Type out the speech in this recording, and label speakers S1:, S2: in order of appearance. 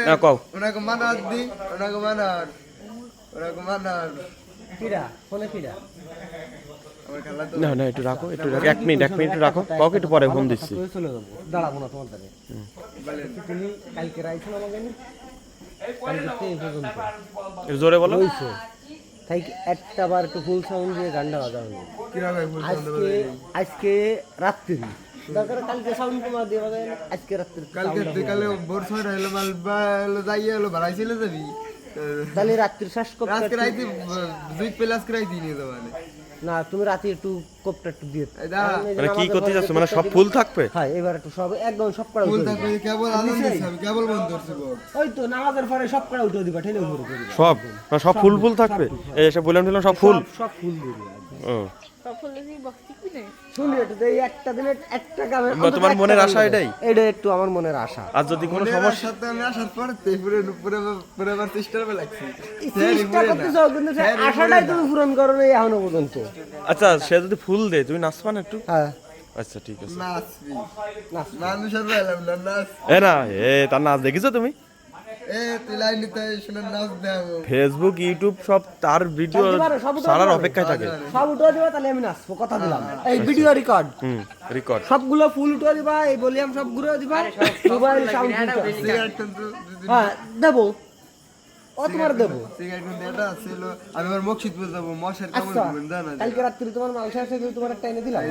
S1: না কও
S2: ওনাকে মানার দি ওনাকে মানার
S3: কিরা ফোনে কিরা
S2: আমার খেলা তো
S1: না না একটু রাখো 1 মিনিট রাখো কাউকে একটু পরে ফোন দিচ্ছি
S3: চলে যাবো দাঁড়াবো না তোমার দ্বারে
S2: বলেন
S3: তুমি কালকে রাইছো না আমাকে কালকে এই পর্যন্ত
S1: একটু জোরে বলো
S3: হইছে তাই একটা বার একটু ফুল সাউন্ড দিয়ে গানটা বাজাও
S2: কিরা ভাই বলছেন
S3: আজকে আজকে রাত্রি দরকার কালকে সাউন্ড কমা দিয়ে বাজায় আজকে রাত্রি
S2: কালকে বিকালে ভোর 6টা হলো মাল যাইয়া হলো ভাড়াইছিল যাবি
S3: তাহলে রাত্রি শ্বাস করতে
S2: আজকে রাইতে দুই প্লাস রাইতে নিয়ে যাবো মানে
S3: না তুমি রাতে একটু কোপটা একটু দিয়ে
S1: মানে কি করতে যাচ্ছ মানে সব ফুল থাকবে
S3: হ্যাঁ এবার একটু সব একদম সব করা
S2: ফুল
S3: উঠে
S2: থাকবে কেবল আনন্দ হবে কেবল বন্ধ করছে বল
S3: ওই তো নামাজের পরে সব করা উঠে দিবা ঠেলে উপরে করে দিবা।
S1: সব না সব ফুল থাকবে এই এসে বললাম সব ফুল
S3: সব ফুল দিয়ে দিবা
S1: ও
S3: শুনি এটা এই একটা দিনে একটা কামে
S1: তোমার মনের আশা এটাই
S3: এটা একটু আমার মনের আশা
S1: আর যদি কোনো সমস্যা
S2: সাথে আমি আসার পর পুরো পুরো পুরো আমার চেষ্টা করে লাগছি
S3: চেষ্টা করতে যাও কিন্তু সেই আশাটাই তুমি পূরণ করো না এখনো পর্যন্ত
S1: আচ্ছা সে যদি ফুল দেয় তুমি নাচবা না একটু
S3: হ্যাঁ
S1: আচ্ছা ঠিক আছে
S2: নাচবি
S3: নাচ
S2: মানুষের বেলাম না নাচ
S1: না তার নাচ দেখেছো তুমি
S2: তুই লাইন নিতে শুনে নাচ দেবো
S1: ফেসবুক ইউটিউব সব তার ভিডিও সারার অপেক্ষায় থাকে
S3: সব উঠে দিবা তাহলে আমি নাচবো কথা দিলাম এই ভিডিও রেকর্ড
S1: রেকর্ড
S3: সবগুলো ফুল উঠে দিবা এই ভলিউম সবগুলো দিবা মোবাইল সাউন্ড
S2: সিগারেট কিন্তু
S3: হ্যাঁ দেবো ও তোমার দেবো
S2: সিগারেট কিন্তু এটা ছিল আমি আমার মকসিদপুর যাবো মশার কামড়
S3: আচ্ছা
S2: দিবেন জানা
S3: কালকে রাত্রি তোমার মাংস আছে তোমার একটা এনে দিলাম